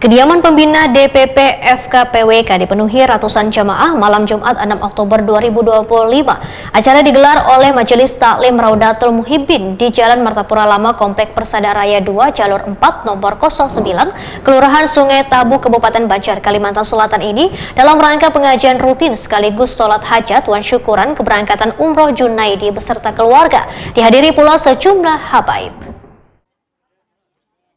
Kediaman pembina DPP FKPWK dipenuhi ratusan jamaah malam Jumat 6 Oktober 2025. Acara digelar oleh Majelis Taklim Raudatul Muhibbin di Jalan Martapura Lama, Komplek Persada Raya 2, Jalur 4, Nomor 09, Kelurahan Sungai Tabu, Kabupaten Banjar, Kalimantan Selatan ini dalam rangka pengajian rutin sekaligus sholat hajat wan syukuran keberangkatan umroh Junaidi beserta keluarga. Dihadiri pula sejumlah habaib.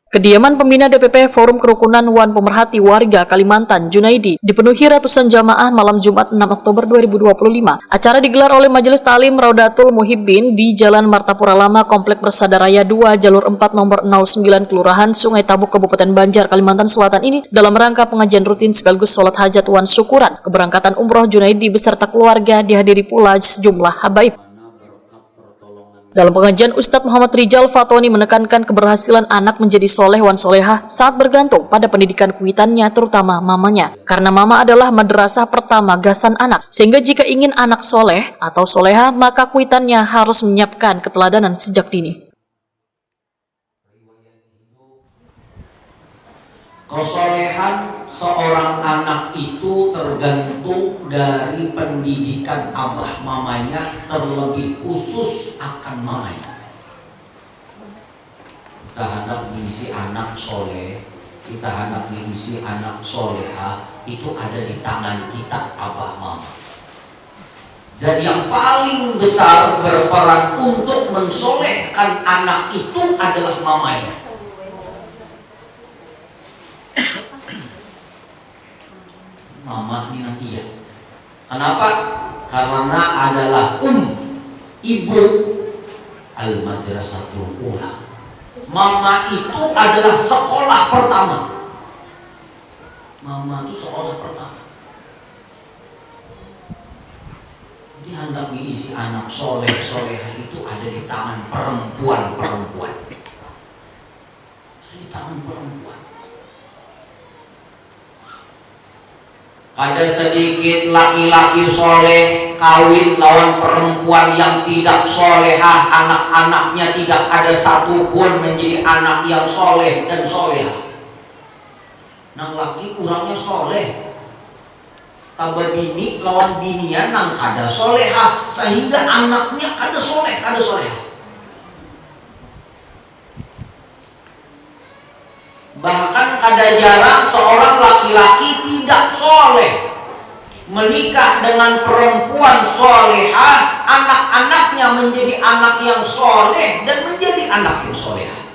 Kediaman pembina DPP Forum Kerukunan Wan Pemerhati Warga Kalimantan Junaidi dipenuhi ratusan jamaah malam Jumat 6 Oktober 2025. Acara digelar oleh Majelis Taklim Raudatul Muhibbin di Jalan Martapura Lama, Komplek Persada Raya 2, Jalur 4, Nomor 09, Kelurahan Sungai Tabu, Kabupaten Banjar, Kalimantan Selatan ini dalam rangka pengajian rutin sekaligus sholat hajat wan syukuran keberangkatan umroh Junaidi beserta keluarga. Dihadiri pula sejumlah habaib. Dalam pengajian, Ustadz Muhammad Rijal Fatoni menekankan keberhasilan anak menjadi soleh wan solehah saat bergantung pada pendidikan kuitannya, terutama mamanya. Karena mama adalah madrasah pertama gasan anak, sehingga jika ingin anak soleh atau soleha, maka kuitannya harus menyiapkan keteladanan sejak dini. Kesolehan seorang anak itu tergantung dari pendidikan abah mamanya, terlebih khusus akan mamanya. Kita hendak diisi anak soleh, kita hendak diisi anak soleha, itu ada di tangan kita abah mama. Dan yang paling besar berperan untuk mensolehkan anak itu adalah mamanya. Mama ini iya. Kenapa? Karena adalah ibu al-madrasatul ula. Mama itu adalah sekolah pertama. Mama itu sekolah pertama. Jadi hendak diisi anak soleh solehah itu ada di tangan perempuan. Ada di tangan perempuan. Ada sedikit laki-laki soleh kawin lawan perempuan yang tidak solehah, anak-anaknya tidak ada satupun menjadi anak yang soleh dan solehah. Nang laki kurangnya soleh, tambah bini lawan binian nang kada solehah, sehingga anaknya kada soleh, kada solehah. Bahkan kada jarang seorang laki-laki tidak soleh menikah dengan perempuan solehah, anak-anaknya menjadi anak yang soleh dan menjadi anak yang solehah.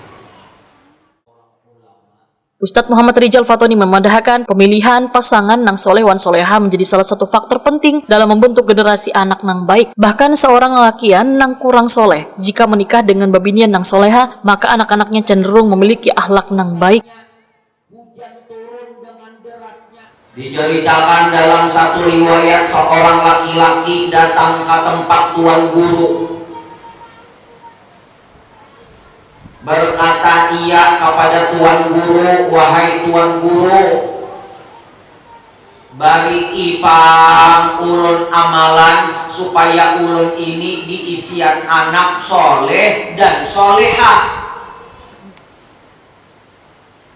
Ustadz Muhammad Rijal Fatoni memandahkan pemilihan pasangan nang soleh wan soleha menjadi salah satu faktor penting dalam membentuk generasi anak nang baik. Bahkan seorang lakian nang kurang soleh, jika menikah dengan babinian nang soleha, maka anak-anaknya cenderung memiliki akhlak nang baik. Diceritakan dalam satu riwayat, seorang laki-laki datang ke tempat tuan guru. Berkata ia kepada tuan guru, "Wahai tuan guru, bari ipang ulun amalan supaya ulun ini diisian anak soleh dan solehah."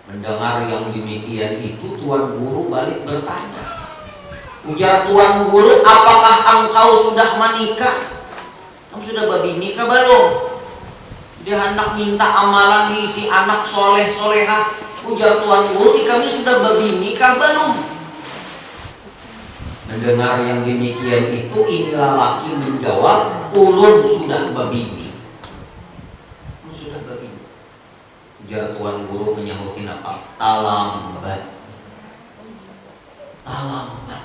Mendengar yang demikian itu, tuan guru balik bertanya. Ujar tuan guru, "Apakah engkau sudah menikah? Kamu sudah babini kah belum? Dia hendak minta amalan diisi anak soleh solehah." Ujar tuan guru, "Kami sudah babini kah belum?" Mendengar yang demikian itu, inilah laki menjawab, "Ulun sudah babini." Sudah babini. Ujar tuan guru menyahutin apa? Talambat. Talambat.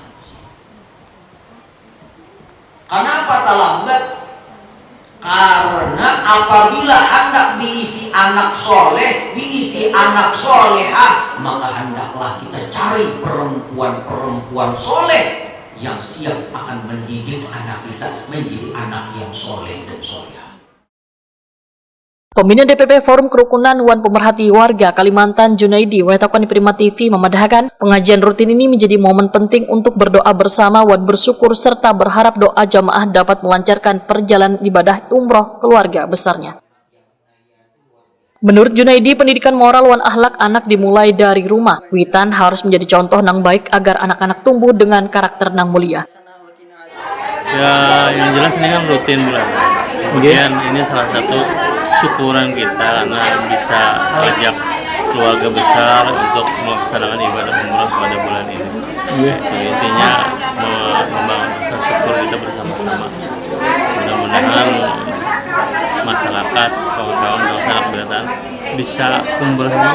Kenapa talambat? Karena apabila hendak diisi anak soleh, diisi anak solehah, maka hendaklah kita cari perempuan-perempuan soleh yang siap akan mendidik anak kita menjadi anak yang soleh dan solehah. Pembina DPP Forum Kerukunan Wan Pemerhati Warga Kalimantan Junaidi Wetakan di Prima TV memadahkan pengajian rutin ini menjadi momen penting untuk berdoa bersama wan bersyukur serta berharap doa jamaah dapat melancarkan perjalanan ibadah umroh keluarga besarnya. Menurut Junaidi, pendidikan moral wan akhlak anak dimulai dari rumah. Witan harus menjadi contoh nang baik agar anak-anak tumbuh dengan karakter nang mulia. Ya, yang jelas ini kan rutin bulanan. Kemudian ini salah satu syukuran kita karena bisa ajak keluarga besar untuk melaksanakan ibadah umrah pada bulan ini. Itu intinya membangun rasa syukur kita bersama-sama. Mudah-mudahan masyarakat, kawan-kawan bangsa anak beratan bisa umrahnya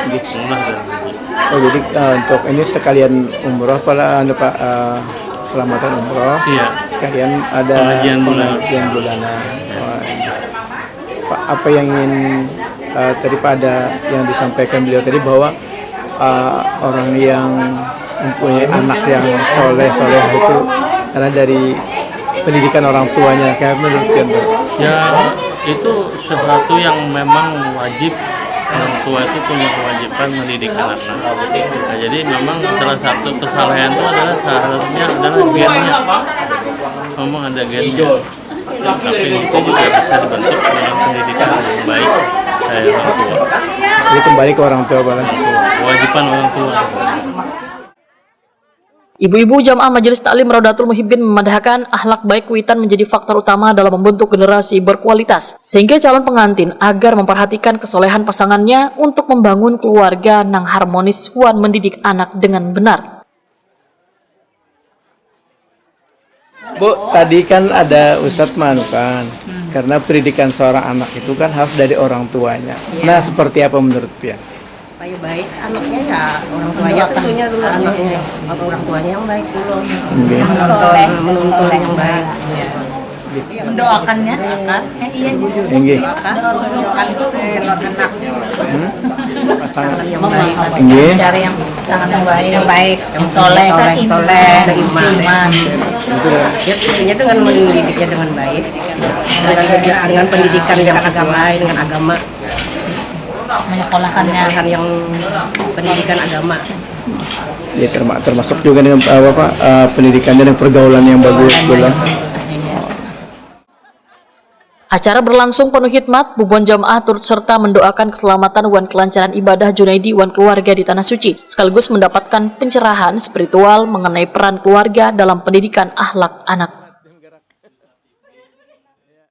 umrah dan haji. Oh, jadi untuk ini sekalian umroh Pak, selamatan umroh. Iya. Sekalian ada Pengajian bulanan. Oh, Pak, apa yang ingin tadi pada yang disampaikan beliau tadi bahwa orang yang mempunyai anak yang soleh itu karena dari pendidikan orang tuanya, kayak menurut Pak? Ya, itu sesuatu yang memang wajib. Orang tua itu punya kewajiban mendidik anaknya. Nah, jadi memang salah satu kesalahan itu adalah salah satunya adalah gennya. Memang ada gennya. Tapi itu juga bisa dibentuk dengan pendidikan yang baik dari orang tua. Jadi kembali ke orang tua Pak. Kewajiban orang tua. Ibu-ibu jamaah Majelis Taklim Raudatul Muhibbin memadahkan akhlak baik Witan menjadi faktor utama dalam membentuk generasi berkualitas, sehingga calon pengantin agar memperhatikan kesolehan pasangannya untuk membangun keluarga nang harmonis wan mendidik anak dengan benar. Bu, tadi kan ada Ustadz Manukan, karena pendidikan seorang anak itu kan harus dari orang tuanya. Nah, seperti apa menurut Pian? Supaya baik anaknya ya orang tuanya tentunya dulu anaknya orang tuanya yang baik dulu menuntun yang baik mendoakannya iya mendoakan anak Pasangan yang baik cari yang sangat yang baik yang soleh seiman ya tentunya dengan mendidiknya dengan baik dengan pendidikan yang sesuai dengan agama menyekolahkannya yang pendidikan agama. Ya, termasuk juga dengan pendidikannya dan pergaulan yang bagus pula. Acara berlangsung penuh hikmat, bubuan jamaah turut serta mendoakan keselamatan wan kelancaran ibadah Junaidi wan keluarga di Tanah Suci, sekaligus mendapatkan pencerahan spiritual mengenai peran keluarga dalam pendidikan akhlak anak.